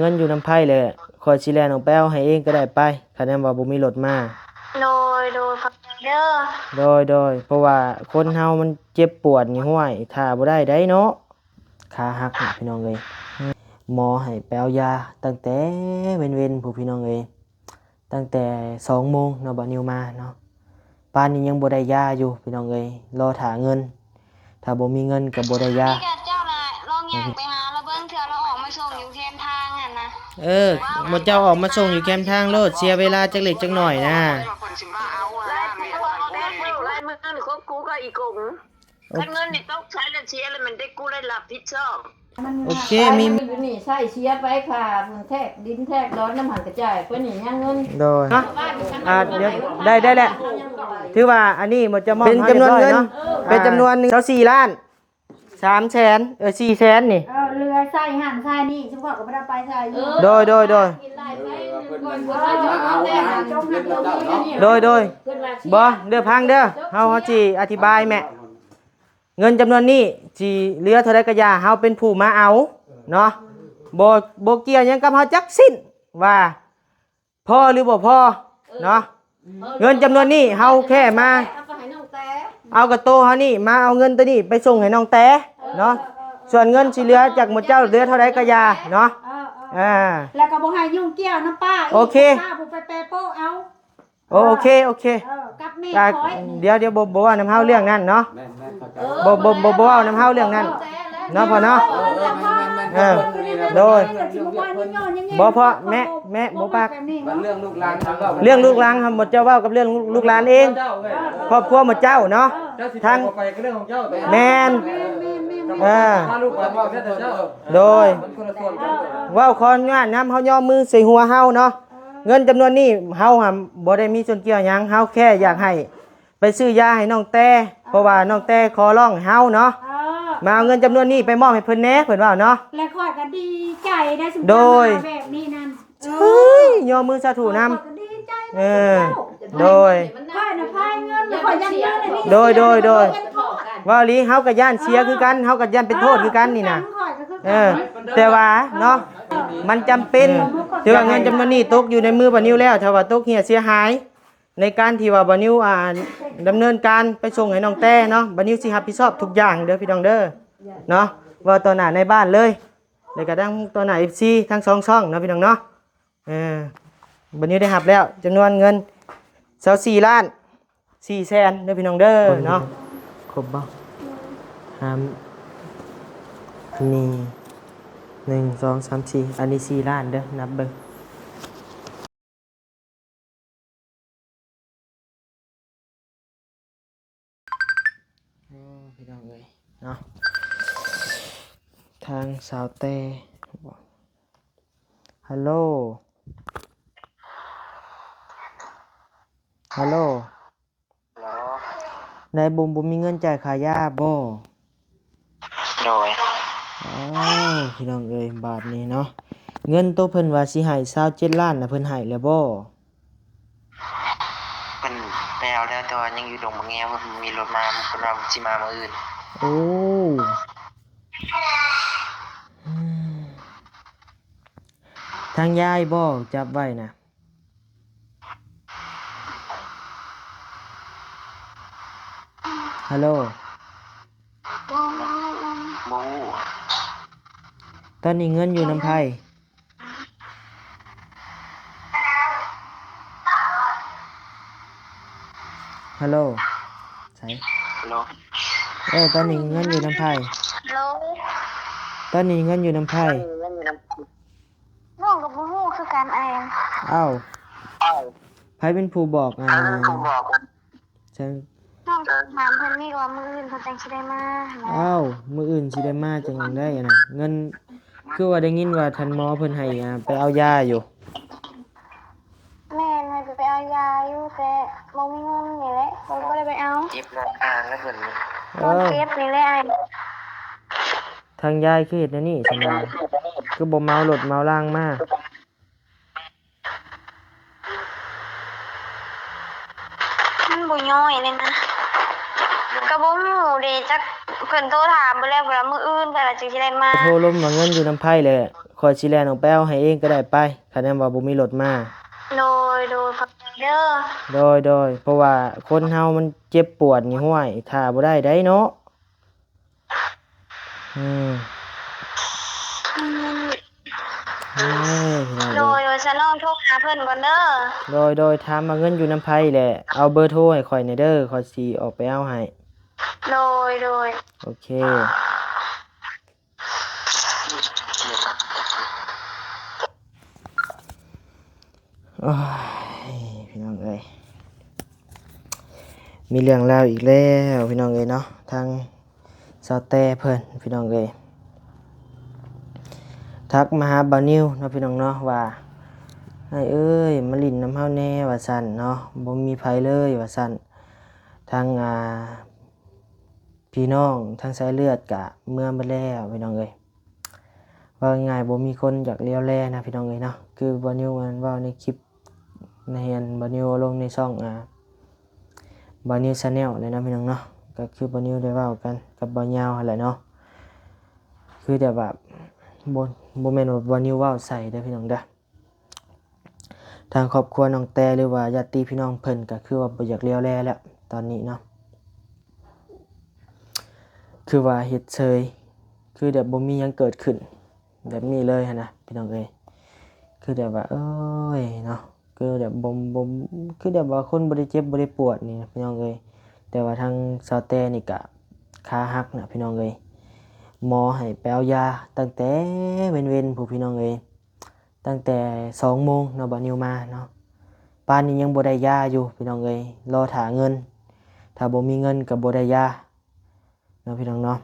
เงินอยู่น้ำไผ่เลยคอยสิแลนออกไปเอาให้เองก็ได้ไปคันแนนว่าบ่มีรถมาโดยขอบใจเด้อโดยเพราะว่าคนเฮามันเจ็บปวดนี่ห้วยถ้าบ่ได้เนาะขาหักพี่น้องเอ้ยหมอให้ไปเอายาตั้งแต่เว้นผู้พี่น้องเอ้ยตั้งแต่2 โมงเนาะบ่นิวมาเนาะป่านนี้ยังบ่ได้ยาอยู่พี่น้องเอ้ยรอท่าเงินถ้าบ่มีเงินก็บ่ได้ยาพี่กับเจ้าน่ะลองย่างไปหาแล้วเบิ่งเทื่อเราออกมาส่งอยู่แคมทางหั่นนะบ่เจ้าออกมาส่งอยู่แคมป์ทางโลดเสียเวลาจักเล็กจักหน่อยนะมือนี่คบกูก็อีกงถ้าเงินนี่ต้องใช้แล้วเชียร์แล้วมันได้กูได้รับผิดชอบโอเคมีนี่ใช่เชียร์ไปค่ะมันแทกดินแทกร้อนน้ำหันกระจายเพื่อนนี่ยังเงินโดยเนาะเดี๋ยวได้แหละถือว่าอันนี้หมดจะมอบเป็นจำนวนเงินเป็นจำนวน4 ล้าน3 แสน4 แสนนี่เรือใส่หันใส่นี่ชุกก็ไม่ได้ไปใส่โดยโดยบ่เด้อพังเด้อเฮาสิอธิบายแม่เงินจำนวนนี้สิเหลือเท่าใดก็อย่าเฮาเป็นผู้มาเอาเนาะบ่เกี่ยวหยังกับเฮาจักสิ้นว่าพอหรือบ่พอเนาะเงินจำนวนนี้เฮาแค่มาเอากระโตเฮานี่มาเอาเงินตัวนี้ไปส่งให้น้องแต้เนาะส่วนเงินสิเหลือจากหมู่เจ้าเหลือเท่าใดก็อย่าเนาะแล้วก็บ่ให้ยุ่งเกี่ยวน้ำป้าโอเคป้าบ่ไปแปรโป้เอาโอเคกับแม่คอยเดี๋ยวบ่ว่าน้ำเฮาเรื่องนั้นเนาะบ่ว่าน้ำเฮาเรื่องนั้นเนาะพ่อเนาะโดยบ่พ่อแม่บ่ปากเรื่องลูกหลานครับหมดเจ้าเว้ากับเรื่องลูกหลานเองครอบครัวหมดเจ้าเนาะทางไปก็เรื่องของเจ้าแม่นถ้าลูกหลานว่าแต่เจ้าโดยเว้าขออนุญาตนำเฮาย่อมือใส่หัวเฮาเนาะเงินจำนวนนี้เฮาบ่ได้มีส่วนเกี่ยวหยังเฮาแค่อยากให้ไปซื้อยาให้น้องแต้เพราะว่าน้องแต้ขอร้องเฮาเนาะมาเอาเงินจำนวนนี้ไปมอบให้เพิ่นแหน่เพิ่นว่าเนาะและข่อยก็ดีใจได้สมโดยแบบนี้นั่นย่อมือสาธุนำโดยข่อยน่ะพายเงินแล้วข่อยยังเงินนี่โดยว่าลีเฮาก็ย่านเสียคือกันเฮาก็ย่านเป็นโทษคือกันนี่น่ะแต่ว่าเนาะมันจำเป็นถือว่าเงินจำนวนนี้ตกอยู่ในมือบ่นิวแล้วถ้าว่าตกเหี่ยเสียหายในการที่ว่าบ่นิวดำเนินการไปส่งให้น้องแต้เนาะบ่นิวสิรับผิดชอบทุกอย่างเด้อพี่น้องเด้อเนาะว่าต่อหน้าในบ้านเลยแล้วก็ทั้งต่อหน้า FC ทั้ง2ช่องเนาะพี่น้องเนาะบ่นิวได้รับแล้วจำนวนเงิน24 ล้าน4 แสนเด้อพี่น้องเด้อเนาะครบบ่นี่1 2 3 4อันนี้4 ล้านเด้อนับเบิ่งพี่น้องเอ้ยเนาะทางสาวเต้ฮัลโหลนายบุ๋มมีเงินจ่ายค่ายาบ่โดยพี่น้องเอ้ยบาทนี้เนาะเงินโตเพิ่นว่าสิให้27 ล้านน่ะเพิ่นให้แล้วบ่เพิ่นไปเอาแล้วแต่ว่ายังอยู่ดงบางแงว่ามีรถมาเพิ่นว่าสิมามื้ออื่นโอ้ทางยายบ่จับไว้น่ะฮัลโหลตอนนี้เงินอยู่น้ำไผ่ฮัลโหลใช่ฮัลโหลตอนนี้เงินอยู่น้ำไผ่ตอนนี้เงินอยู่น้ำไผ่น้องกับผู้คือกันเองอ้าวไผ่เป็นผู้บอกฉันน้องถามเพิ่นนี่ว่ามื้ออื่นเพิ่นจังสิได้มาอ้าวมื้ออื่นสิได้มาจังได้น่ะเงินคือว่าได้ยินว่าท่านหมอเพิ่นให้ไปเอายาอยู่แม่นให้ไปเอายาอยู่แต่บ่มีเงินนี่แหละบ่ได้ไปเอาเก็บราคาแล้วเพิ่นเก็บนี่แหละทางยายคือเฮ็ดแนวนี้ซั่นน่ะคือบ่เมารถเมาล่างมามันบ่ย่อยเลยนะก็บ่ฮู้เด้จักเพิ่นโทรถามบ่แล้วว่ามื้ออื่นเพิ่นจังสิได้มาโทรลมว่าเงินอยู่น้ำไผ่เลยค คอยสิแล่นออกไปเอาให้เองก็ได้ไปคันแม่นว่าบ่มีรถมา โดยขอบใจเด้อ โดยเพราะว่าคนเฮามันเจ็บปวดนี่ห้วยถ้าบ่ได้ได้เนาะอืม อืม เอ้ยพี่น้อง โด เอ้ย ยฉันลองโทรหาเพิ่นก่อนเด้อ โดยถามว่าเงินอยู่น้ำไผแหละเอาเบอร์โทรให้ข่อยหน่อยเด้อข่อยสิออกไปเอาให้ โดย โอเคโอ้ยพี่น้องเอ้ยมีเรื่องราวอีกแล้วพี่น้องเอ้ยเนาะทางสาวแต่เพิ่นพี่น้องเอ้ยทักมาหาบ่าวนิวเนาะพี่น้องเนาะว่าให้เอ้ยมาลิ้นน้ำเฮาแน่ว่าซั่นเนาะบ่มีไผเลยว่าซั่นทางพี่น้องทางสายเลือดกะเมื่อมาแล้วพี่น้องเอ้ยว่าง่ายบ่มีคนอยากเลี้ยวแลนะพี่น้องเอ้ยเนาะคือบ่นิวมันเว้าในคลิปในเห็นบ่นิวลงในช่องบ่นิว Channel เลยนะพี่น้องเนาะก็คือบ่นิวได้เว้ากันกับบ่ยาวหั่นแหละเนาะคือแต่แบบบ่แม่นว่าบ่นิวเว้าใส่เด้อพี่น้องเด้อทางครอบครัวน้องแต่หรือว่าญาติพี่น้องเพิ่นก็คือว่าบ่อยากเลี้ยวแลแล้วตอนนี้เนาะคือว่าเฮ็ดเฉยคือแบบบ่มีหยังเกิดขึ้นแบบนี้เลยหั่นนะพี่น้องเอ้ยคือแบบว่าเอ้ยเนาะคือแบบบ่คือแบบว่าคนบ่ได้เจ็บบ่ได้ปวดนี่นะพี่น้องเอ้ยแต่ว่าทางสาวแต่นี่ก็ขาหักนะพี่น้องเอ้ยหมอให้ไปเอายาตั้งแต่เว้นๆผู้พี่น้องเอ้ยตั้งแต่ 2 โมงเนาะบ่นิวมาเนาะป่านนี้ยังบ่ได้ยาอยู่พี่น้องเอ้ยรอท่าเงินถ้าบ่มีเงินก็บ่ได้ยาเนาะพี่น้องเนาะ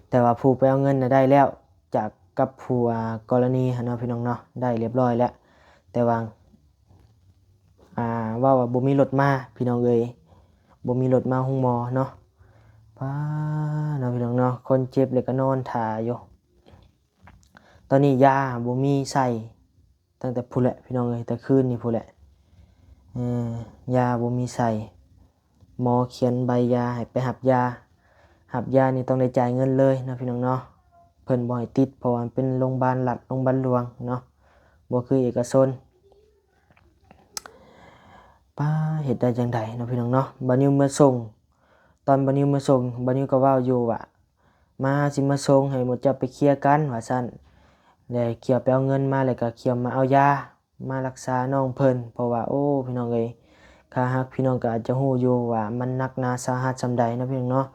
แต่ว่าผู้ไปเอาเงินน่ะได้แล้วจากกับผู้กรณีเนาะพี่น้องเนาะได้เรียบร้อยแล้วแต่ว่าว่าบ่มีรถมาพี่น้องเอ้ยบ่มีรถมาโรงหมอเนาะป้าเนาะพี่น้องเนาะคนเจ็บเลยก็นอนท่าอยู่ตอนนี้ยาบ่มีใส่ตั้งแต่พุ่นแหละพี่น้องเอ้ยแต่คืนนี้พุ่นแหละยาบ่มีใส่หมอเขียนใบยาให้ไปหับยานี่ต้องได้จ่ายเงินเลยนะพี่น้องเนาะเพิ่นบ่ให้ติดเพราะว่ามันเป็นโรงพยาบาลรัฐโรงพยาบาลหลวงเนาะบ่คือเอกชนป้าเฮ็ดได้จังได๋เนาะพี่น้องเนาะบ่นิวมาส่งตอนบ่นิวมาส่งบ่นิวก็เว้าอยู่ว่ามาสิมาส่งให้หมดจะไปเคลียร์กันว่าซั่นแล้วเกี่ยวไปเอาเงินมาแล้วก็เกี่ยวมาเอายามารักษาน้องเพิ่นเพราะว่าโอ้พี่น้องเอ้ยค่าฮักพี่น้องก็อาจจะฮู้อยู่ว่ามันหนักหนาสาหัสส่ำใดนะพี่น้องเนาะ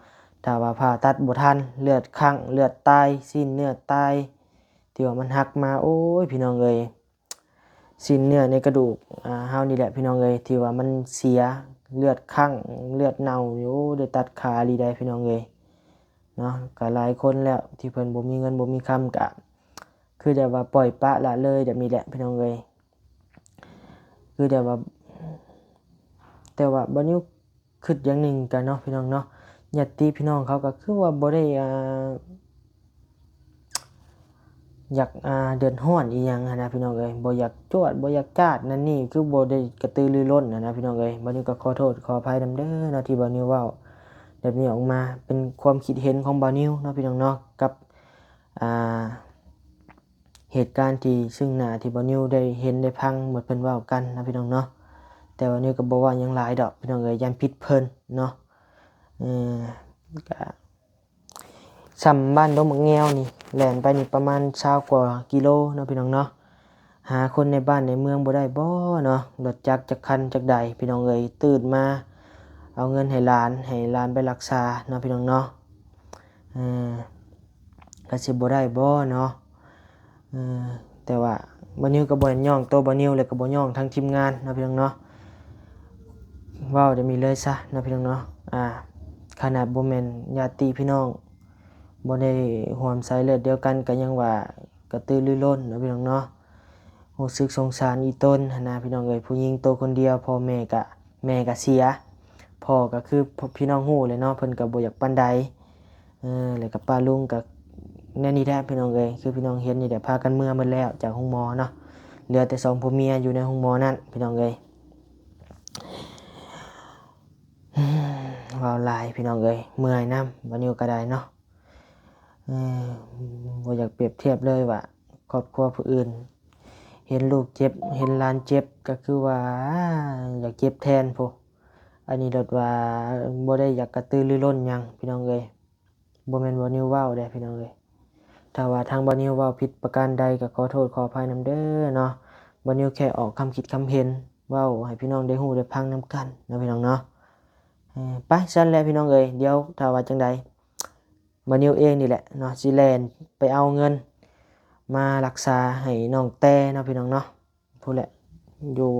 ถ้าว่าผ่าตัดบ่ทันเลือดคั่งเลือดตายสิ้นเนื้อตายที่ว่ามันหักมาโอ้ยพี่น้องเอ้ยสิ้นเนื้อในกระดูกเฮานี่แหละพี่น้องเอ้ยที่ว่ามันเสียเลือดคั่งเลือดเน่าอยู่ได้ตัดขาลีได้พี่น้องเอ้ยเนาะก็หลายคนแล้วที่เพิ่นบ่มีเงินบ่มีคำก็คือแต่ว่าปล่อยปละละเลยแบบนี้แหละพี่น้องเอ้ยคือแต่ว่าบ่นิวคิดอย่างหนึงกันเนาะพี่น้องเนาะญาติพี่น้องเขาก็คือว่าบ่ได้อยากเดือดร้อนอีหยังนะพี่น้องเอ้ยบ่อยากจวดบ่อยากจาดนั่นนี่คือบ่ได้กระตือรือร้นนะพี่น้องเอ้ยบ่นิวก็ขอโทษขออภัยนำเด้อเนาะที่บ่นิวเว้าแบบนี้ออกมาเป็นความคิดเห็นของบ่นิวเนาะพี่น้องเนาะกับเหตุการณ์ที่ซึ่งหน้าที่บ่นิวได้เห็นได้ฟังหมดเพิ่นเว้ากันนะพี่น้องเนาะแต่ว่านิวก็บ่ว่าหยังหลายดอกพี่น้องเอ้ยยันผิดเพิ่นเนาะก็ซ้ำบ้านดงมะแงวนี่แล่นไปนี่ประมาณ20กว่ากิโลเนาะพี่น้องเนาะหาคนในบ้านในเมืองบ่ได้บ่เนาะรถจักรจักคันจักใดพี่น้องเอ้ยตื่นมาเอาเงินให้หลานไปรักษาเนาะพี่น้องเนาะก็สิบ่ได้บ่เนาะแต่ว่าบ่นิวก็บ่ย่องตัวบ่นิวแล้วก็บ่ย่องทั้งทีมงานเนาะพี่น้องเนาะเว้าจะมีเลยซะเนาะพี่น้องเนาะขนาดบ่แม่นญาติพี่น้องบ่ได้ร่วมสายเลือดเดียวกันก็ยังว่ากระตือรือร้นเนาะพี่น้องเนาะรู้สึกสงสารอีต้นหั่นนะพี่น้องเอ้ยผู้หญิงตัวคนเดียวพ่อแม่ก็เสียพ่อก็คือพี่น้องฮู้เลยเนาะเพิ่นก็บ่อยากปานใดแล้วก็ป้าลุงก็แน่นี่แหละพี่น้องเอ้ยคือพี่น้องเห็นนี่แหละพากันเมื่อหมดแล้วจากโรงหมอเนาะเหลือแต่2ผัวเมียอยู่ในโรงหมอนั่นพี่น้องเอ้ยว้าวหลายพี่น้องเอ้ยเมื่อยนำบ่นิวก็ได้เนาะบ่อยากเปรียบเทียบเลยว่า ครอบครัวผู้อื่นเห็นลูกเจ็บเห็นหลานเจ็บก็คือว่าอยากเจ็บแทนพุอันนี้รถว่าบ่ได้อยากกระตือรือร้นหยังพี่น้องเอ้ยบ่แม่นบ่นิวเว้าเด้พี่น้องเอ้ยถ้าว่าทางบ่นิวเว้าผิดประการใดก็ขอโทษขออภัยนำเด้อเนาะบ่นิวแค่ออกคำคิดคำเห็นเว้าให้พี่น้องได้ฮู้ได้ฟังนำกันเนาะพี่น้องเนาะไปซั่นแหละพี่น้องเอ้ยเดี๋ยวถ้าว่าจังใดบ่นิวเองนี่แหละเนาะสิแล่นไปเอาเงินมารักษาให้น้องแต่เนาะพี่น้องเนาะพู้นแหละอยู่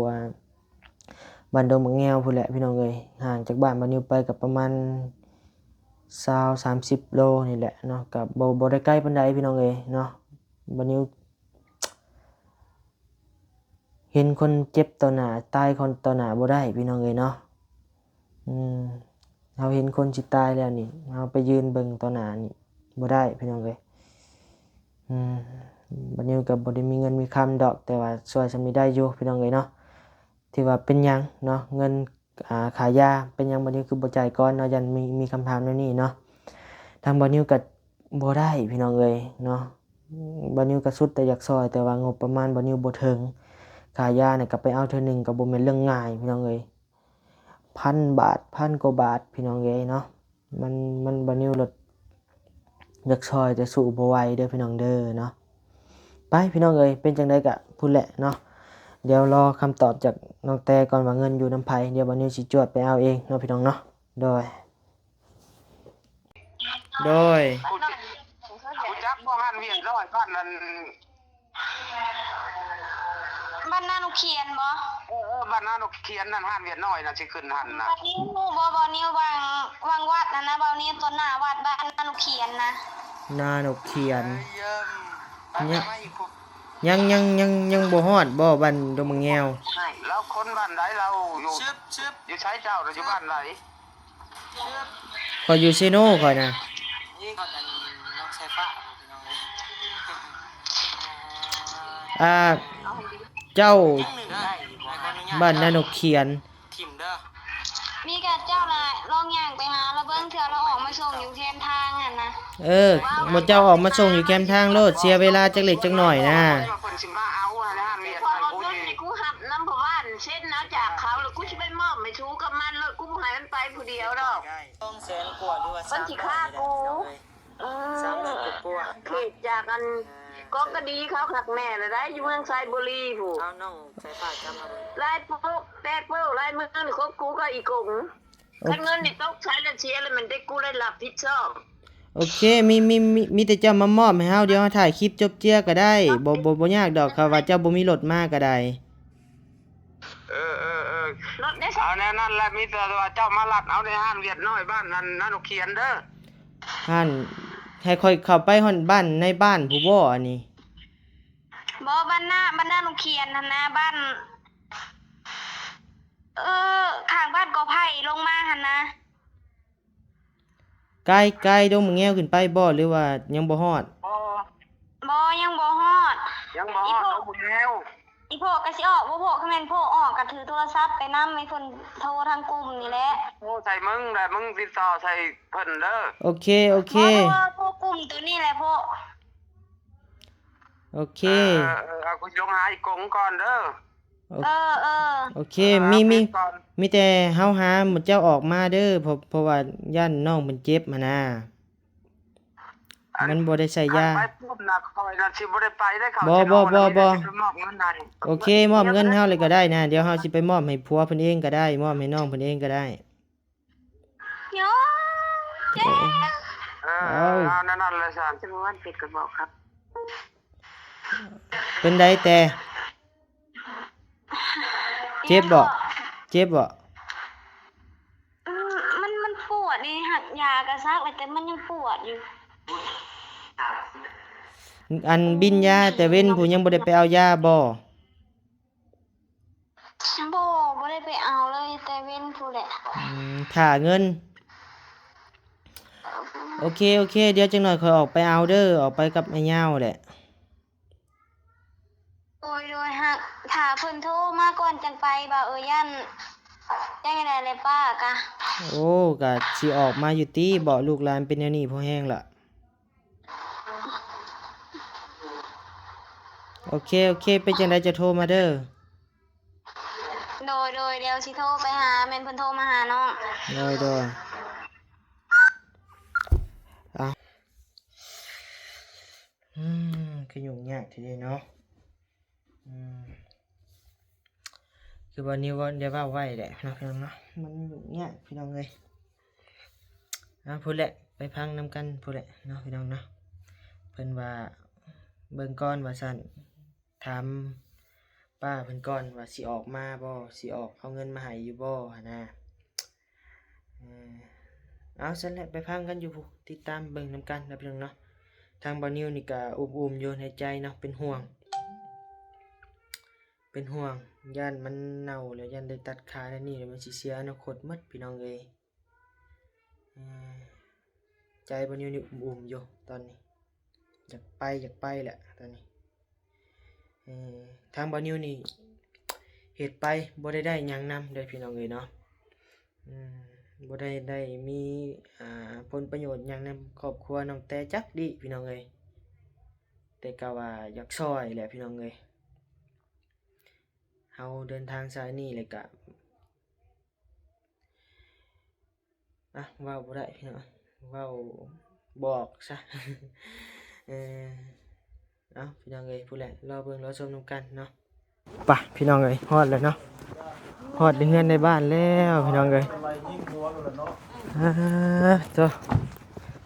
บ้านดงบางแงวพู้นแหละพี่น้องเอ้ยห่างจากบ้านบ่นิวไปก็ประมาณ20-30 โลนี่แหละเนาะก็บ่ได้ใกล้ปานใดพี่น้องเอ้ยเนาะบ่นิวเห็นคนเจ็บต่อหน้าตายคนต่อหน้าบ่ได้พี่น้องเอ้ยเนาะเราเห็นคนสิตายแล้วนี่เราไปยืนเบิ่งต่อหน้านี่บ่ได้พี่น้องเอ้ยบัดนี้ก็บ่ได้มีเงินมีคำดอกแต่ว่าช่วยซำนี้ได้อยู่พี่น้องเอ้ยเนาะที่ว่าเป็นหยังเนาะเงินค่ายาเป็นหยังบัดนี้คือบ่จ่ายก่อนเนาะยันมีคำถามแนวนี้เนาะทางบัดนี้ก็บ่ได้พี่น้องเอ้ยเนาะบัดนี้ก็สุดแต่อยากซอยแต่ว่างบประมาณบัดนี้บ่ถึงค่ายาเนี่ยก็ไปเอาเทื่อนึงก็บ่แม่นเรื่องง่ายพี่น้องเอ้ย1,000 บาท1,000 กว่าบาทพี่น้องเอ้ยเนาะมันบัดนี้รถอยากซอยแต่สู้บ่ไหวเด้อพี่น้องเด้อเนาะไปพี่น้องเอ้ยเป็นจังได๋ก็พูดแหละเนาะเดี๋ยวรอคำตอบจากน้องแต่ก่อนว่าเงินอยู่นำไผเดี๋ยวบัดนี้สิจวดไปเอาเองเนาะพี่น้องเนาะโดยกูจักบ่หันเวียนร้อยบ้านนั้น บ้านนานุเขียนบ่ บ้านนานุเขียนนั่นหันเวียนน้อยน่ะสิขึ้นหันน่ะ บ้านนี้ฮู้บ่นิ้ววางวัดนะบ่นี้ต้นหน้าวัดบ้านนานุเขียนนะ นาหนกเขียนยังบ่ฮอดบ่บ้านดงมะแงว แล้วคนบ้านใดเราอยู่อยู่ใช้เจ้าหรืออยู่บ้านไหน ขอยอยู่เซโนข่อยน่ะเจ้าบ้านนาหนกเขียนมีกะเจ้าน่ะลองย่างไปหาแล้วเบิ่งเทื่อเราออกมาส่งอยู่แคมทางหั่นนะบ่เจ้าออกมาส่งอยู่แคมทางโลดเสียเวลาจักเล็กจักหน่อยนะเพิ่นสิมาเอานะหันเวียนไปกูหับน้ำบ่ว่านเช่นนะจากเขาแล้วกูสิไปมอบไม่ชูกับมันแล้วกูบ่ให้มันไปผู้เดียวดอก200,000 กว่าหรือว่า300,000ฆ่ากู300,000 กว่าคือจากอันก็ดีเขาคักแม่เลยได้อยู่เมืองไซบุรีผู้เอาน้องใส่ฝากจำมาลายปุ๊บแตกเปิ้ลลายมือนี่ครบกูก็อีกงคันเงินนี่ตกใช้แล้วเสียแล้วมันได้กูได้รับผิดชอบโอเคมีแต่เจ้ามามอบให้เฮาเดี๋ยวเฮาถ่ายคลิปจบเจือก็ได้บ่ยากดอกครับว่าเจ้าบ่มีรถมาก็ได้รถได้เอาแน่นั่นแหละมีแต่ว่าเจ้ามาลัดเอาในห้างเวียดน้อยบ้านนั้นนั่นเขียนเด้อห้านให้ค่อยเข้าไปฮอดบ้านในบ้านผู้บ่อันนี้บ่บ้านนานุเขียนหั่นนะบ้านข้างบ้านกอไผ่ลงมาหั่นนะไกลดงมะแงวขึ้นไปบ่หรือว่ายังบ่ฮอดบ่ยังบ่ฮอดดงมะแงวอีโพก็สิออกบ่โพก็แม่นโพออกก็ถือโทรศัพท์ไปนำให้เพิ่นโทรทางกลุ่มนี่แหละโทรใส่มึงได้มึงติดต่อใส่เพิ่นเด้อโอเคบ่โทรกลุ่มตัวนี้แหละโพโอเคเอากูลงหาอีกงก่อนเด้อโอเคมีแต่เฮาหาหมดเจ้าออกมาเด้อเพราะว่าย่านน้องมันเจ็บมานะมันบ่ได้ใส่ยาไปปุ๊บน่ะคอยน่ะสิบ่ได้ไปได้เขาบ่โอเคมอบเงินเฮาเลยก็ได้นะเดี๋ยวเฮาสิไปมอบให้ผัวเพิ่นเองก็ได้มอบให้น้องเพิ่นเองก็ได้โยเจ๊เอานั่นเลยซั่นจังหวัดปิดก็บอกครับเป็นไดแต่เจ็บบ่มันปวดนี่หักยากระซักแต่มันยังปวดอยู่อันบินยาแต่เว้นผู้ยังบ่ได้ไปเอายาบ่ได้ไปเอาเลยแต่เว้นผู้แหละถ่าเงินโอเคเดี๋ยวจังหน่อยค่อยออกไปเอาเด้อออกไปกับไอ้เหย้าแหละโดยหักถ้าเพิ่นโทรมาก่อนจังไปบ่ยันจังได๋เลยป้ากะโอ้ก็สิออกมาอยู่ติบ่ลูกหลานเป็นแนวนี้พอแห้งล่ะ โอเคเป็นจังไดจะโทรมาเด้อ โดยเดี๋ยวสิโทรไปหาแม่นเพิ่นโทรมาหาน้อง โดยอ่ะคือยุ่งยากทีเดียวเนาะคือวันนี้วันเดี๋ยวว่าไว้แหละเนาะพี่น้องเนาะมันยุ่งยากพี่น้องเลยพูดแหละไปพังนำกันพูดแหละเนาะพี่น้องเนาะเพิ่นว่าเบิ่งก้อนว่าสั่นถามป้าเพิ่นก่อนว่าสิออกมาบ่สิออกเอาเงินมาให้อยู่บ่หั่นนะเอาซั่นแหละไปพังกันอยู่พุติดตามเบิ่งนำกันนะพี่น้องเนาะทางบ่าวนิวนี่ก็อุ้มๆอยู่ในใจเนาะเป็นห่วงย่านมันเน่าแล้วย่านได้ตัดขาแล้วนี่แล้วมันสิเสียอนาคตหมดพี่น้องเอ้ยใจบ่าวนิวนี่อุ้มๆอยู่ตอนนี้อยากไปแหละตอนนี้ทางบ่าวนิวนี่เฮ็ดไปบ่ได้หยังนำเด้อพี่น้องเอ้ยเนาะบ่ได้มีผลประโยชน์หยังนำครอบครัวน้องแต่จักดิพี่น้องเอ้ยแต่ก็ว่าอยากช่วยแหละพี่น้องเอ้ยเฮาเดินทางสายนี้เลยก็เว้าบ่ได้พี่น้องเว้าบอกซะพี่น้องเอ้ยพูดแหละรอเบิ่งรอชมนำกันเนาะป่ะพี่น้องเอ้ยฮอดแล้วเนาะฮอดเฮือนในบ้านแล้วพี่น้องเอ้ยจ้ะ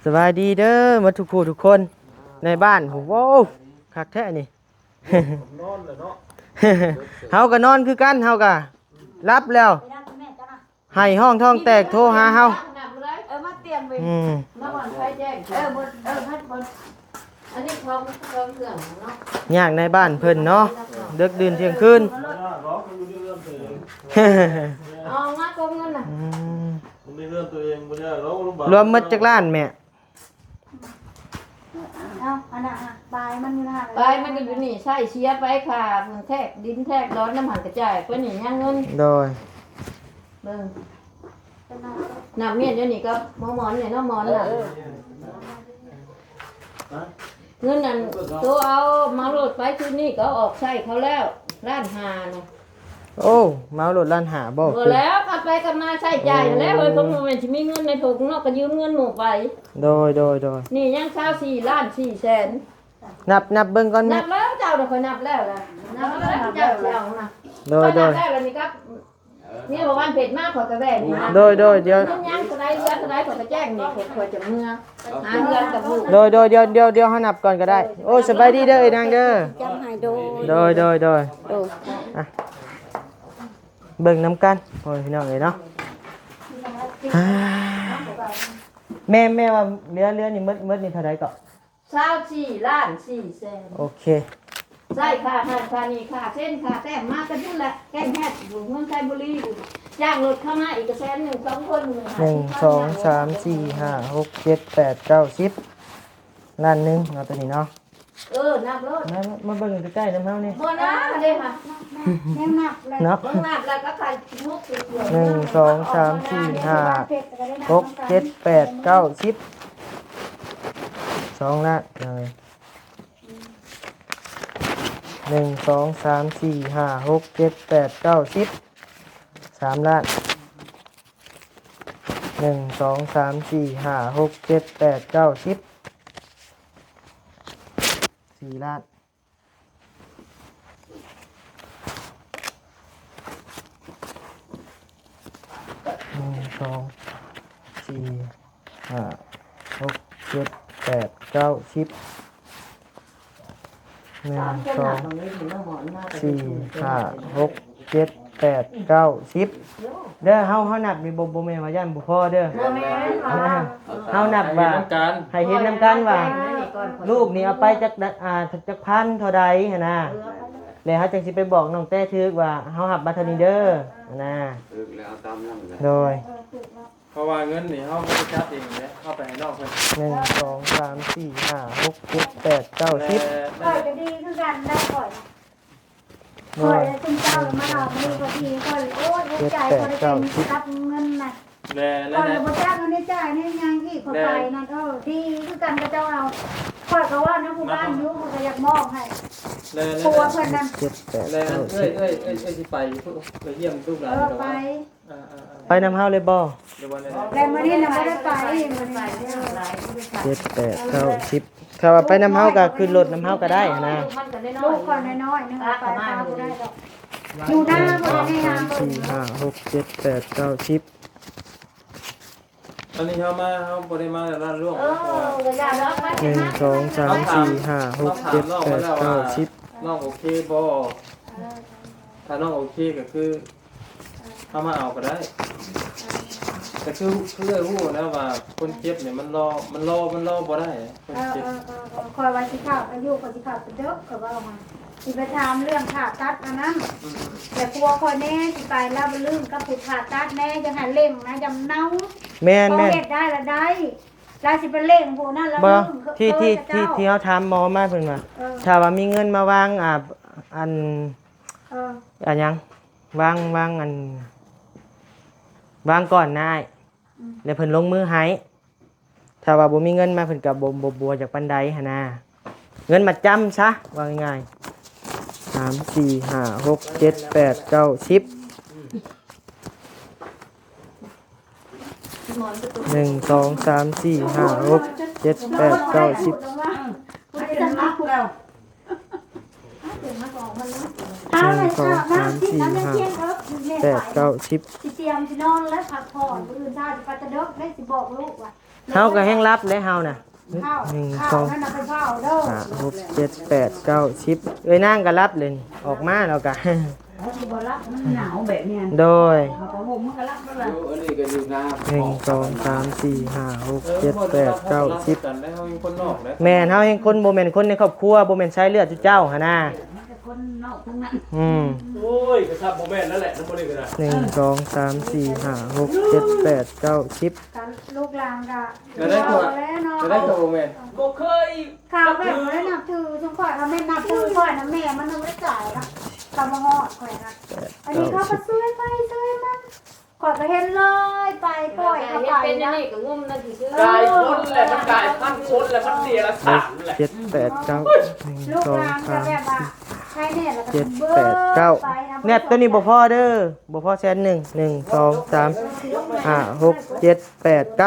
สวัสดีเด้อหมดทุกผู้ทุกคนในบ้านโหคักแท้นี่นอนเลยเนาะเฮาก็นอนคือกันเฮาก็รับแล้วให้ห้องท้องแตกโทรหาเฮามาเตรียมไว้มาก่อนใครแจ้งพัดบนอันนี้พร้อมเครื่องเนาะยากในบ้านเพิ่นเนาะดึกดื่นเที่ยงคืนเอามาตรงนั้นน่ะมีเรื่องตัวเองบ่ได้เรารวมหมดจักล้านแม่อันน่ะปลายมันอยู่นะ ไปมันก็อยู่นี่ใช่เชียร์ไปค่ะเพิ่นแทกดินแทกร้อนน้ำหันกระจายเพิ่นนี่ยังเงินโดยเบิ่งนับเมียนเดี๋ยวนี้ก็หมอนเนี่ยเนาะหมอนน่ะเงินนั่นตัวเอามาโหลดไปคืนนี้ก็ออกใช้เขาแล้วร้านหาน่ะโอ้เมาโหลดร้านหาบ่แล้วกลับไปกลับมาใช้จ่ายแล้วเฮ้ยผมมันสิมีเงินในถุงเนาะก็ยืมเงินหมู่ไปโดยนี่ยัง24 ล้าน 4 แสนนับเบิ่งก่อนนับแล้วเจ้าเดี๋ยวค่อยนับแล้วล่ะนับแล้วเจ้าสิเอานะโดยนับแล้วแล้วนี่ครับนี่บ่วันเผ็ดมากขอยก็แว่นี่นะโดยเดี๋ยวยังเท่าใดเดือนเท่าใดขอยก็แจ้งนี่ขอยจะเมื่อหาเงินกับลูกโดยเดี๋ยวเฮานับก่อนก็ได้โอ้สบายดีเด้อไอ้นางเด้อจำให้โดยเบิ่งนำกันโอ้ยพี่น้องเอ้ยเนาะแม่ว่าเรือนี่หมดนี่เท่าใดก็24 ล้าน 4 แสนโอเคใช่ค่ะนี่ค่ะเส้นค่ะแต้มมากันพุ่นละแก้งแฮดอยู่เมืองไทยบุรีจ้างรถเข้ามาอีก100,000 2 คน1 2 3 4 5 6 7 8 9 10ล้านนึงเอาตัวนี้เนาะนับรถมาเบิ่งใกล้ๆนำเฮานี่บ่นะเด้ค่ะแม่นับเลยเนาะนับแล้วก็ใส่มุกสวย1 2 3 4 5 6 7 8 9 10 2ล้านเลย1 2 3 4 5 6 7 8 9 10 3ล้าน1 2 3 4 5 6 7 8 9 10 4ล้าน1 2 4 5 6 7 8 9 10 1 2 4 5 6 7 8 9 10เด้อเฮานับมีบ่แม่นว่าย่านบ่พอเด้อเฮานับว่าให้เห็นนำกันว่าลูกนี่เอาไปจักพันเท่าใดหั่นน่ะแล้วเฮาจังสิไปบอกน้องแต่ถึกว่าเฮารับบัตรนี้เด้อหั่นน่ะถึกแล้วตามนั้นโดยเพราะว่าเงินนี่เฮาบ่ได้จับเองเด้เข้าไปให้นอกเพิ่น1 2 3 4 5 6 7 8 9 10ข่อยก็ดีคือกันได้ข่อยคุณเจ้ามาเอาไม่ก็ดีข่อยโอ้ยใจข่อยได้รับเงินน่ะแล้วข่อยบ่จ้างเงินได้จ่ายให้ยังอีกข่อยไปนั่นดีคือกันกับเจ้าเอา ข่อยก็ว่าน้ำผู้บ้านอยู่มันก็อยากมอบให้ แล้ว ครัวเพิ่นนั่น 7 8 แล้ว 9 เอ้ยสิไปไปเยี่ยมลูกหลาน ไป ไปนำเฮาเลยบ่ เดี๋ยววันนี้ แต่มื้อนี้น่ะบ่ได้ไปมื้อนี้ 7 8 9 10ถ้าว่าไปนำเฮาก็ขึ้นรถนำเฮาก็ได้นะ มันก็ได้น้ ลู อย กก่อนน้อยๆนึงไปตาบ่ได้ดอกอยู่หน้าบ่ได้งานเพิ่น 4 5 6 7 8 9 10 อันนี้เขาบ่ได้มาแต่ละร่วง ก็ยาแล้วไป 1 2 3 4 5 6 7 8 9 10 น้องโอเคบ่ถ้าน้องโอเคก็คือเอามาเอาก็ได้แต่คือรู้แล้วว่าคนเจ็บเนี่ยมันรอบ่ได้คนเจ็บ คอยว่าสิเข้าอายุก็สิเข้าเด้อก็ว่ามาสิไปถามเรื่องผ่าตัดอันนั้นแต่กลัวคนแน่สิไปแล้วบ่ลืมกับผู้ผ่าตัดแน่จะหาเล่งนะจำเนา แม่น พอ แม่น เฮ็ดได้ละได้แล้วสิไปเล่งผู้นั้นแล้ว บ่ ลืม ที่เขาถามหมอมาเพิ่นว่าถ้าว่ามีเงินมาวางอันหยังวางอันวางก่อนนายแล้วเพิ่นลงมือให้ถ้าว่าบ่มีเงินมาเพิ่นก็บ่บัวจากปานใดหั่นน่ะเงินมาจำซะว่าง่ายๆ3 4 5 6 7 8 9 10 1 2 3 4 5 6 7 8 9 10 8 9 10 สิเตรียมสินอนและพักผ่อนมื้ออื่นถ้าสิไปตะเดกได้สิบอกลูกว่า เฮาก็แฮงรับเลยเฮาน่ะ ข้าว 1 ข้าว 2 นั่นน่ะเป็นข้าวเด้อ 5 6 7 8 9 10เอ้ยนางก็รับเลยนี่ออกมาแล้วก็ หนาวแบบนี้ โดย เขาก็ห่มมันก็รับแล้วล่ะ อันนี้ก็อยู่หน้า 1 2 3 4 5 6 7 8 9 10 กันได้เฮามีคนนอกแล้ว แม่นเฮาแห่งคนบ่แม่นคนในครอบครัวบ่แม่นใช้เลือดจุเจ้าหั่นน่ะ คนนอกทั้งนั้น โอ้ยกระซับบ่แม่นนั่นแหละนำบ่ได้ก็ได้ 1 2 3 4 5 6 7 8 9 10 กันลูกหลานก็ จะได้ตัว แล้วเนาะ จะได้ตัวบ่แม่น ก็เคย ข้าวแบบบ่ได้นับถือทุกข่อยเขาไม่นับถือข่อยนะแม่มันบ่ได้จ่ายนะกำมาฮอดข่อยนะอันนี้เขาก็ซื้อไปซื้อมันข่อยก็เห็นเลยไปปล่อยเขาไป เป็น นะ นี่ก็งุ่มนั่นสิซื้อก ายคนแหละมันกายพันคนแหละมันเสียละสามแหละ 7 8 9 ลูก 1 หลาน 2 ก็แบบ 3 ว่าใช้เน็ตแล้วก็ 7 เบิ่ง 8 9 ไปะ เน็ตตัวนี้บ่พอเด้อบ่พอแสนหนึ่ง1 2 3 5 6 7 8 9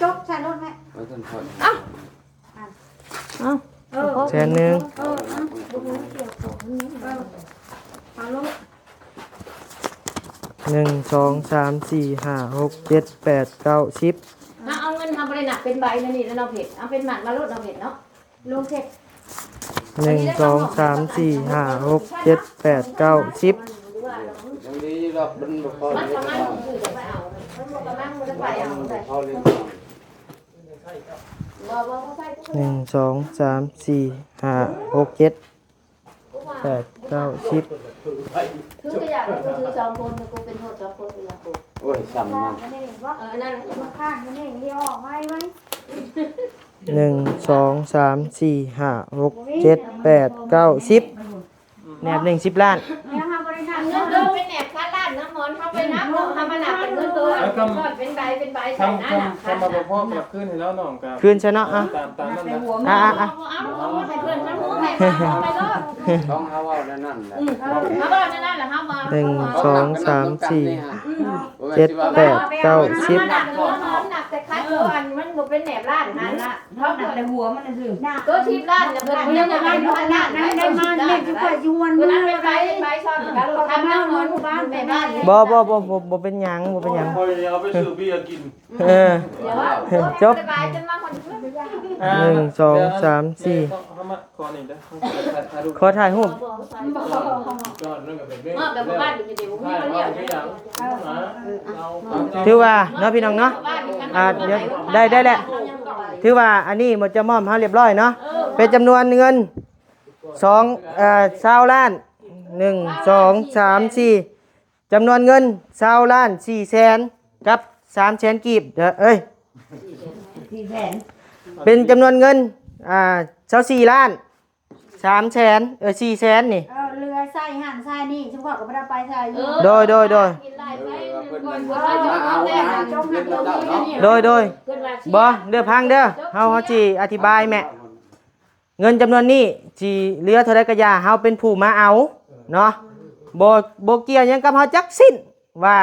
จกใส่รถแม่ แสนหนึ่ง เอาลูก 1 2 3 4 5 6 7 8 9 10 ถ้าเอาเงินทำบริหนักเป็นใบนั่นนี่แล้วเราเผ็ดเอาเป็นหมันมาลดเราเผ็ดเนาะ ลูกเสร็จ 1 2 3 4 5 6 7 8 9 10 ยังดีดอกมันบ่พอ มัน เลย กำลังคือจะไปเอามันกำลังมันจะไปเอาแต่ พอเลย บ่เขาใส่ทุกคน 1 2 3 4 5 6 7 8 9 10 ถือก็อยากกูถือสองคนกูเป็นโทษสองคนอยากกู โอ้ยสั่ง ข้าม าง กันนี่ว่า นั่น มาข้างกันนี่ที่ออกไว้ไว้ 1 2 3 4 5 6 7 8 9 10แนบ1 10 ล้าน เนี่ยค่ะบริษัท เงินเดือนเป็นแหนบค่าล้านน้ำมันเขาไปนับเนาะทำมาหนักเป็นเงินตัวเป็นใบเป็นใบใส่นั่นน่ะ ทำมาบ่พอกับคืนให้แล้วน้องกับ คืนชนะอ่ะ ตามนั้นนะ เอาให้เพื่อนฉันรู้ให้มาไปรอด ต้องเฮาเอาแล้วนั่นแหละ มาบ้านนั่นแหละครับมา 1 2 3 4 7 8 9 10 หนักตัวหนักแต่คัดตัวอันมันบ่เป็นแหนบล้านนั่นละเพราะหนักแต่หัวมันน่ะคือตัวทิพย์ล้านเนี่ยเพิ่นยังจะให้อยู่อันนั้น ได้มาเด็กที่ข่อยยวน เพิ่ มื น อ นั้นเป็นใบชอบกันทำน้ำนอนบ้านแม่บ้าน บ่เป็นหยังบ่เป็นหยัง คอยเอาไปซื้อเบียร์กิน เออ เดี๋ยวว่าสบายจนมาคน 1 2 3 4 เข้ามาขอนี่เด้อ ขอถ่ายรูป จอดนั่นก็เป็นเรื่อง เมื่อกับบ้านอยู่เดี๋ยวมี ใช่ มัน ว่า เรียก ไม่อยากเอา ถือว่าเนาะพี่น้องเนาะเดี๋ยวได้แหละถือว่าอันนี้หมดจะมอบให้เรียบร้อยเนาะเป็นจำนวนเงิน20ล้าน1 2 3 4จำนวนเงิน20ล้าน4แสนกับ3แสนกีบเอ้ยเป็นจำนวนเงิน24ล้าน 300,000 400,000นี่ เรือใส่หันใส่นี่ชุมข่อยก็บ่ได้ไปใส่อยู่ โดย กินหลายไปก่อนว่าจะเอาแต่จงหักลงนี่ โดยบ่เด้อพังเด้อเฮาสิอธิบายแม่เงินจำนวนนี้สิเหลือเท่าใดก็อย่าเฮาเป็นผู้มาเอาเนาะบ่เกี่ยวหยังกับเฮาจักสิ้นว่า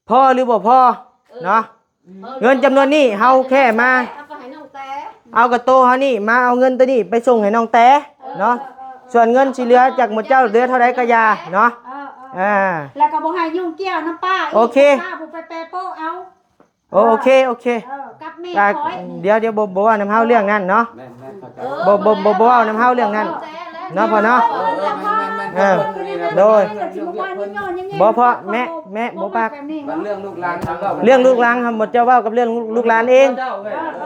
พอหรือบ่พอเนาะเงินจำนวนนี้เฮาแค่มาเอากระโตเฮานี่มาเอาเงินตัวนี้ไปส่งให้น้องแต่เนาะส่วนเงินสิเหลือจากหมดเจ้าเหลือเท่าใดก็อย่าเนาะแล้วก็บ่ให้ยุ่งเกี่ยวน้ำป้าโอเคป้าบ่ไปแปรโป้เอาโอเคกับแม่คอยเดี๋ยวบ่ว่าน้ำเฮาเรื่องนั้นเนาะบ่ว่าน้ำเฮาเรื่องนั้นเนาะพ่อเนาะโดยบ่พ่อแม่บ่ปากเรื่องลูกหลานทางเรา เรื่องลูกหลานครับหมดเจ้าเว้ากับเรื่องลูกหลานเอง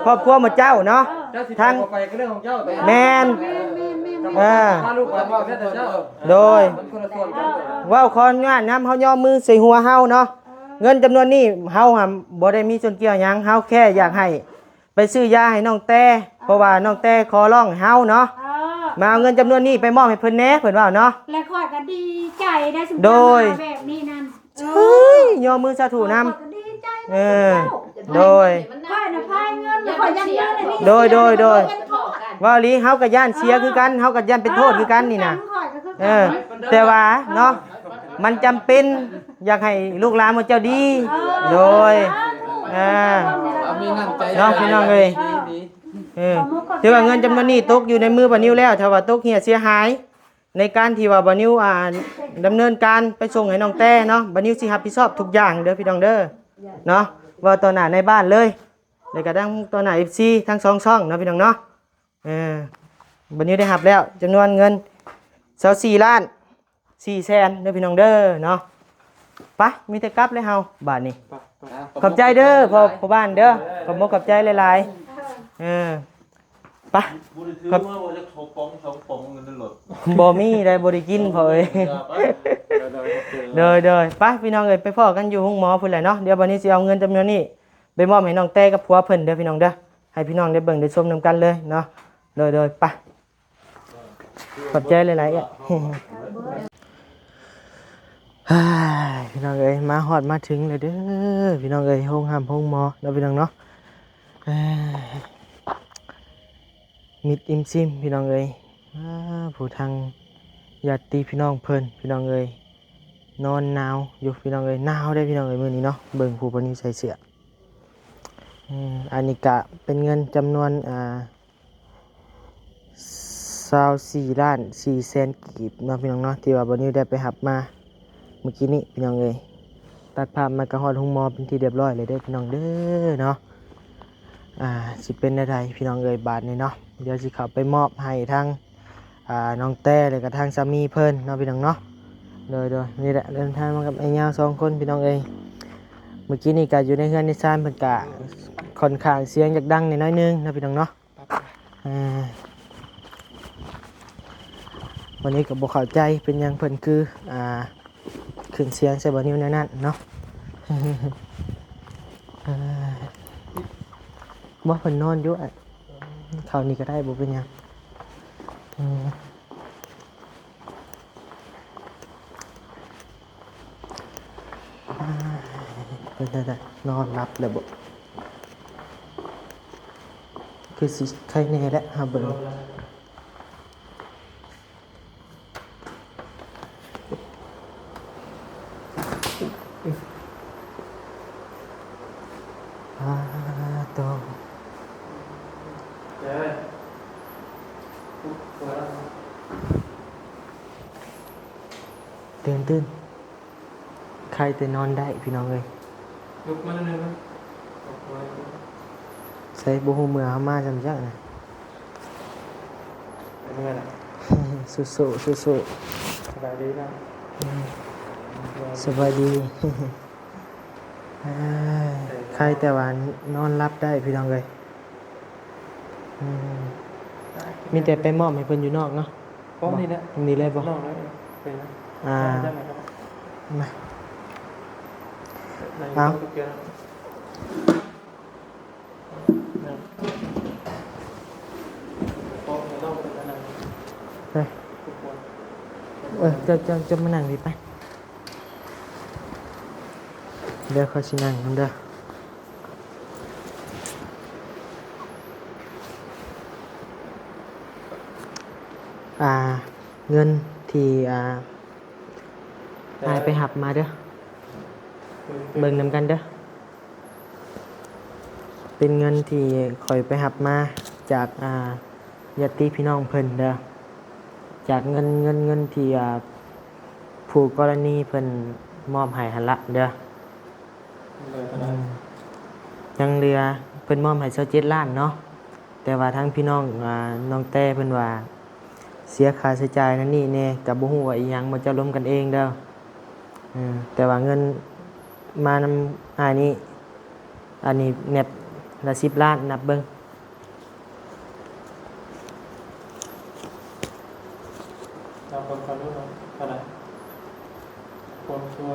ครอบครัวหมดเจ้าเนาะทางไปก็เรื่องของเจ้าแต่ แม่นถ้าลูกหลานว่าแค่เจ้าโดย มันคนละส่วนกัน ว้าวขออนุญาตนำเฮาย่อมือใส่หัวเฮาเนาะเงินจำนวนนี้เฮาบ่ได้มีส่วนเกี่ยวหยังเฮาแค่อยากให้ไปซื้อยาให้น้องแต่เพราะว่าน้องแต่ขอร้องเฮาเนาะมาเอาเงินจำนวนนี้ไปมอบให้เพิ่นแหน่เพิ่นว่าเนาะและข่อยก็ดีใจได้สมแบบนี้นั่นย่อมือสาธุนำดีใจโดยข่อยน่ะพายเงินแล้วข่อยยังเงินเลยนี่โดยว่าลีเฮาก็ย่านเสียคือกันเฮาก็ย่านเป็นโทษคือกันนี่น่ะแต่ว่าเนาะมันจำเป็นอยากให้ลูกหลานของเจ้าดีโดยมีน้ำใจ เนาะพี่น้องเอ้ยถือว่าเงินจำนวนนี้ตกอยู่ในมือบ่าวนิวแล้วถ้าว่าตกเหี่ยเสียหายในการที่ว่าบ่าวนิวดำเนินการไปส่งให้น้องแต่เนาะบ่าวนิวสิรับผิดชอบทุกอย่างเด้อพี่น้องเด้อเนาะว่าต่อหน้าในบ้านเลยแล้วก็ทั้งต่อหน้า FC ทั้ง2ช่องเนาะพี่น้องเนาะบ่าวนิวได้รับแล้วจำนวนเงิน24ล้าน4แสนเด้อพี่น้องเด้อเนาะไปมีแต่กลับเลยเฮาบาดนี้ขอบใจเด้อพ่อบ้านเด้อขอบใจหลายๆไปครับบ่มีได้บ่ได้กินพอเอ้ยเด้อไปพี่น้องเอ้ยไปพ้อกันอยู่ห้องหมอพุ่นแหละเนาะเดี๋ยวบัดนี้สิเอาเงินจำนวนนี้ไปมอบให้น้องแต่กับผัวเพิ่นเด้อพี่น้องเด้อให้พี่น้องได้เบิ่งได้ชมนํกันเลยเนาะเด้อไปขอบใจหลายๆอ่ะพี่น้องเอ้ยมาฮอดมาถึงเลยเด้อพี่น้องเอ้ยห้องหมอเนาะพี่น้องเนาะมิดอิ่มซิมพี่น้องเอ้ยผู้ทางญาติพี่น้องเพิ่นพี่น้องเอ้ยนอนหนาวอยู่พี่น้องเอ้ยหนาวได้พี่น้องเอ้ยมื้อนี้เนาะเบิ่งผู้ปานนี้ใส่เสื้ออันนี้ก็เป็นเงินจำนวน24ล้าน4แสนกีบเนาะพี่น้องเนาะที่ว่าบ่นี้ได้ไปรับมาเมื่อกี้นี้พี่น้องเอ้ยตัดภาพมากระฮอดห้องหมอเป็นที่เรียบร้อยเลยเด้อพี่น้องเด้อเนาะสิเป็นอะไรพี่น้องเอ้ยบาทนี่เนาะเดี๋ยวสิเข้าไปมอบให้ทางน้องแต่แล้วก็ทางสามีเพิ่นเนาะพี่น้องเนาะโดยนี่แหละเดินทางมากับไอ้ยาว2คนพี่น้องเอ้ยเมื่อกี้นี่ก็อยู่ในเฮือนในซ่านเพิ่นก็ค่อนข้างเสียงอยากดังนิดหน่อยนึงนะพี่น้องเนาะวันนี้ก็บ่เข้าใจเป็นหยังเพิ่นคือขึ้นเสียงใส่บ่นิ้วนั่นเนาะบ่เพิ่นนอนอยู่คราวนี้ก็ได้บ่เป็นหยังเพิ่นได้นอนหลับแล้วบ่คือสิใครแน่แหละหาเบิ่งตื่นใครแต่นอนได้พี่น้องเอ้ยลุกมาหนึ่งนะใส่บ่ฮู้เมื่อเฮามาจังจังน่ะเป็นไงล่ะสู้สบายดีนะสบายดีใครแต่ว่านอนรับได้พี่น้องเอ้ยมีแต่ไปมอบให้เพิ่นอยู่นอกเนาะป้อมนี่แหละนี่เลยบ่นอกเลยเป็นนะมาเอา ไปจะมานั่งดิไปเดี๋ยวเขาสินั่งนำเด้อเงินที่หายไปหับมาเด้อเบิ่งนำกันเด้อเป็นเงินที่ข่อยไปหับมาจากญาติพี่น้องเพิ่นเด้อจากเงินที่ผู้กรณีเพิ่นมอบให้หั่นละเด้อยังเหลือเพิ่นมอบให้27ล้านเนาะแต่ว่าทั้งพี่น้องน้องแต่เพิ่นว่าเสียค่าใช้จ่ายนั่นนี่แน่ก็บ่ฮู้ว่าอีหยังมันจะรวมกันเองเด้อแต่ว่าเงินมานำอันนี้แนบละ10ล้านนับเบิ่งเราคนเขารู้เท่าไหร่คนชัว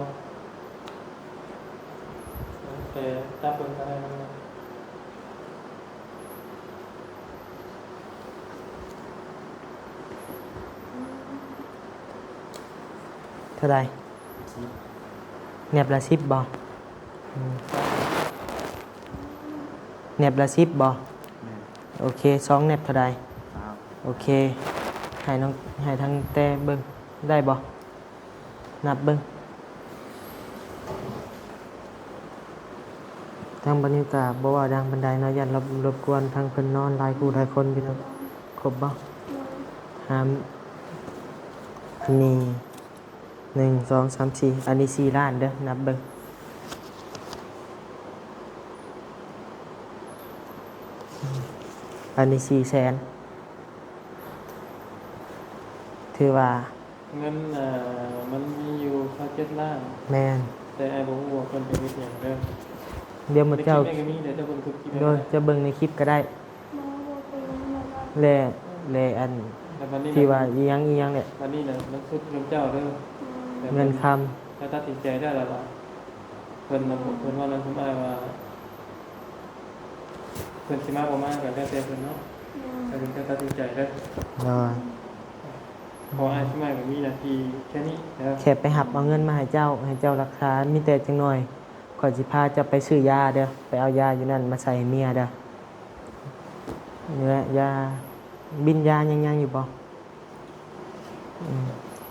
แต่ถ้าเบิ่งอะไรมันเท่าใดแนบละ10บ่แนบละ10บ่โอเค2แนบเท่าใดโอเคให้ทั้งแต่เบิ่งได้บ่นับเบิ่งทางบรรยากาศบ่ว่าดังบันไดเนาะยันรบกวนทางเพิ่นนอนหลายคู่หลายคนพี่น้องครบบ่หามอันนี้1 2 3 4อันนี้4ล้านเด้อนับเบิ่งอันนี้4แสนถือว่าเงินมันมีอยู่27ล้านแม่นแต่ไอ้บ่ฮู้ว่าเพิ่นเป็นเฮ็ดหยังเด้อเดี๋ยวมื้อเจ้า ได้ก็มีเดี๋ยวจะเบิ่งทุกคลิป โดยจะเบิ่งในคลิปก็ได้แลอันที่ว่าอีหยังเนี่ย วันนี้น่ะมันสุดเงินเจ้าเด้อ เงินคถ้าตัดสินใจได้แล้วล่ะเพิ่นว่านั้นผมอ้ายว่าเพิ่นสิมาบ่มาก็แล้วแต่เพิ่นเนาะแต่เพิ่นก็ตัดสินใจได้ พออ้ายสิมาก็มีหน้าที่แค่นี้นะครับ แค่ไปหับเอาเงินมาให้เจ้ารักษามีแต่จังหน่อยก่อนสิพาจะไปซื้อยาเด้อไปเอายาอยู่นั่นมาใส่ให้เมียเด้อเนี่ยยาบินยายังอยู่บ่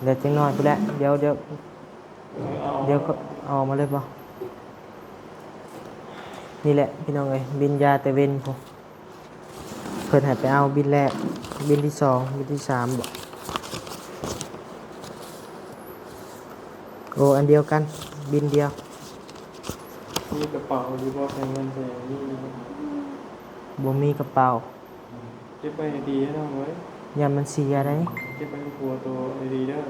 เดี๋ยวจังหน่อยพุ่นแหละเดี๋ยวก็เอามาเลยบ่นี่แหละพี่น้องเอ้ยบินยาแต่เว้นพุ่นเพิ่นให้ไปเอาบินแรกบินที่2บินที่3บ่โอ้อันเดียวกันบินเดียว มีกระเป๋าหรือว่าใช้เงินใช้นี่ บ่มีกระเป๋า เก็บไว้ให้ดีให้น้องไว้ ยามมันเสียได้ เก็บไว้ในครัวตัวให้ดีเด้อ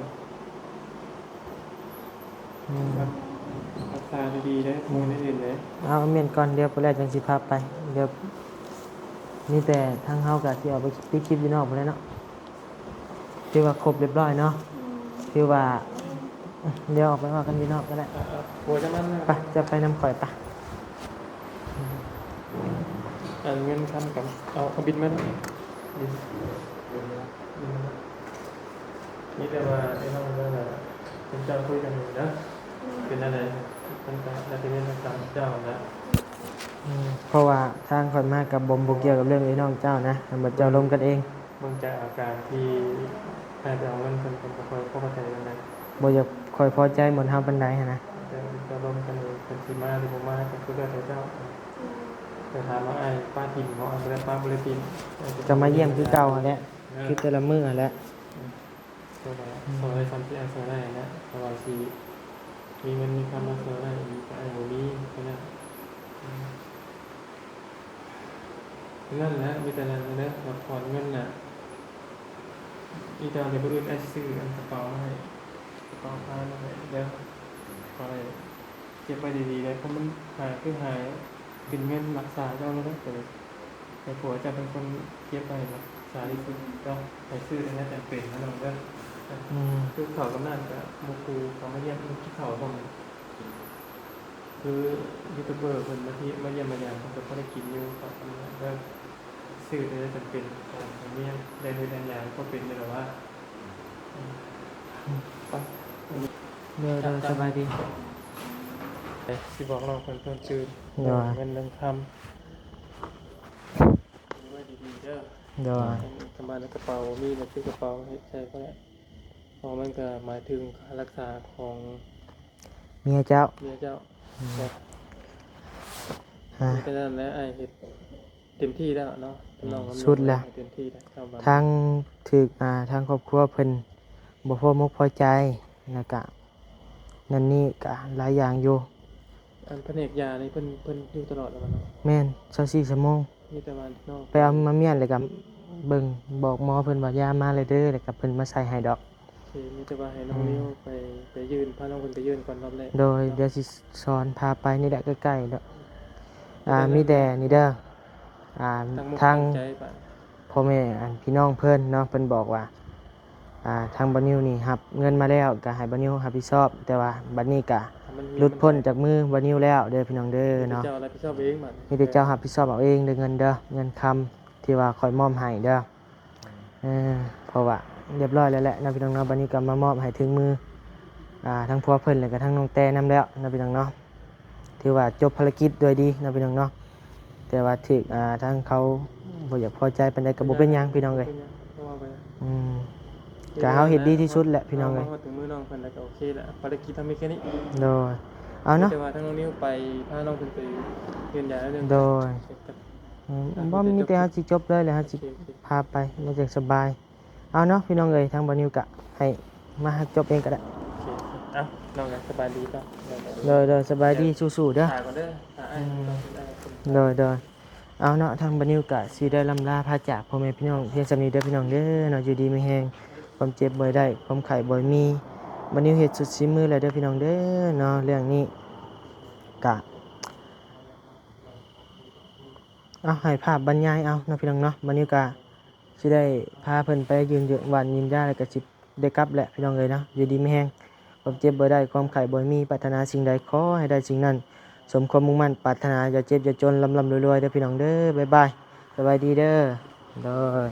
รักษาให้ดีได้บ่ได้อื่นเลย เอาเมียนก่อนเดี๋ยวพุ่นแรกจังสิพาไปเดี๋ยวนี่แต่ทางเฮาก็สิเอาไปปิดคลิปอยู่นอกพุ่นแหล้วเนาะถือว่าครบเรียบร้อยเนาะถือว่าเดี๋ยวออกไปว่ากันอยู่นอกก็ได้ กลัวจะมัน ไปจะไปนำข่อยปะ เงินคันกับเอาบินมานี่แต่ว่าไอ้น้องเรื่องน่ะผมจะคุยกันอยู่นะเป็นอะไรมันก็น่าจะเป็นตามเจ้านะ เพราะว่าทางข่อยมากับบ่เกี่ยวกับเรื่องไอ้น้องเจ้านะมันเจ้าลมกันเอง เบิ่งจากอาการที่ให้ไปเอาเงินเพิ่นก็ค่อยเข้าใจกันได้ บ่อยากค่อยพอใจหมดเฮาปานใดหันนะ จะลงกันเป็นสิมาหรือบ่มาก็คือเรื่องของเจ้าแต่ถามว่าไอ้ป้าทิมเขาเอาไปแล้วป้าบ่ได้ทิม จะมาเยี่ยมคือเก่าหั่นแหละคือแต่ละมื้อหั่นแหละ ก็ว่าซอยทำที่อาศัยได้นะสบายสิมีเงินมีคำมาเสนอได้อีกไอ้บ่มีแค่นั้นนั่นแหละมีแต่นั้นนะรับผ่อนเงินน่ะอีตาเดี๋ยวบ่อื่นไอ้ซื้ออันกระเป๋าให้กระเป๋าผ้านั่นแหละเดี๋ยวขอให้เก็บไว้ดีๆเลยเพราะมันหายคือหายเป็นเงินรักษาเจ้าแล้วนะแต่ผัวจะเป็นคนเก็บไปรักษาที่สุดก็ไปซื้อได้แต่เป็นนะน้องเด้อคือเขากำนันกับมูคูเขามาเยี่ยมที่เขาตรงคือยูทูบเบอร์คนมาที่มาเยี่ยมมาอย่างเขาก็ได้กินอยู่กับกำนันก็ซื้อได้จำเป็นของเมียได้เลยอย่างก็เป็นแต่ว่า เด้อสบายดี ที่บอกน้องเพิ่นชื่อเงินเรื่องคำไว้ดีๆเด้อ เด้อ ทำบ้านในกระเป๋ามีบันทึกกระเป๋าให้ใช้ก็ได้เพราะมันก็หมายถึงค่ารักษาของ เมียเจ้า เมียเจ้า ฮะ ก็นั่นแหละไอ้เฮ็ดเต็มที่แล้วเนาะน้อง สุดแล้ว เต็มที่แล้วชาวบ้าน ทางถึกทางครอบครัวเพิ่นบ่พอมุกพอใจแล้วก็นั่นนี่ก็หลายอย่างอยู่ อันแผนกยานี่เพิ่นอยู่ตลอดแล้วเนาะ แม่น24ชั่วโมง มีแต่ว่าน้อง ไปเอามาเมียนแล้วก็เบิ่งบอกหมอเพิ่นว่ายามาเลยเด้อแล้วก็เพิ่นมาใส่ให้ดอก คือมีแต่ว่าให้น้องนิ้วไปยืนพาน้องเพิ่นไปยืนก่อนรอบแรก โดยเดี๋ยวสิสอนพาไปนี่แหละใกล้ๆเด้อมีแต่นี่เด้อทาง ใจปะ พ่อแม่พี่น้องเพิ่นเนาะเพิ่นบอกว่าทางบ่นิวนี่รับเงินมาแล้วก็ให้บ่นิวรับผิดชอบ แต่ว่าบัดนี้ก็หลุดพ้นจากมือบ่นิวแล้วเด้อพี่น้องเด้อเนาะ เจ้ารับผิดชอบเองบัด มีแต่เจ้ารับผิดชอบเอาเองเด้อเงินเด้อเงินคำที่ว่าคอยมอบให้เด้อเพราะว่าเรียบร้อยแล้วแหละนะพี่น้องเนาะบัดนี้ก็มามอบให้ถึงมือทั้งผัวเพิ่นแล้วก็ทั้งน้องแต่นำแล้วนะพี่น้องเนาะถือว่าจบภารกิจโดยดีนะพี่น้องเนาะแต่ว่าถึกทางเขาบ่อยากพอใจปานใดก็บ่เป็นหยังพี่น้องเอ้ยก็เฮาเฮ็ดดีที่สุดแหละพี่น้องเอ้ย ถึงมือน้องเพิ่นแล้วก็โอเคแล้วภารกิจทำมีแค่นี้ โดยเอาเนาะ แต่ว่าทั้งน้องนิ้วไปพาน้องเพิ่นไปเรียนยาแล้วเรื่อง โดยบ่มีแต่เฮาสิจบเลยแล้วเฮาสิพาไปมันจะสบายเอาเนาะพี่น้องเอ้ยทางบ่นิวก็ให้มาจบเองก็ได้ โอเคเอ้าน้องก็สบายดีป่ะ โดยสบายดีสู้ๆเด้อ ถ่ายก่อนเด้อถ่ายโดยเอาเนาะทางบรรณิวกะสิได้ลำลาพาจากพ่อแม่พี่น้องเพียงสำนีเด้อพี่น้องเด้อเนาะอยู่ดีไม่แห้งความเจ็บบ่ได้ความไข้บ่มีบรรณิวเฮ็ดสุดฝีมือแล้วเด้อพี่น้องเด้อเนาะเรื่องนี้กะเอาให้ภาพบรรยายเอาเนาะพี่น้องเนาะบรรณิวกะสิได้พาเพิ่นไปยืนหวานยิ้มย่าแล้วก็สิได้กลับแหละพี่น้องเอ้ยเนาะอยู่ดีไม่แห้งความเจ็บบ่ได้ความไข้บ่มีปรารถนาสิ่งใดขอให้ได้สิ่งนั้นสมความมุ่งมั่นปรารถนาอย่าเจ็บอย่าจนลำรวยๆเด้อพี่น้องเด้อบ๊ายบายสบายดีเด้อโดย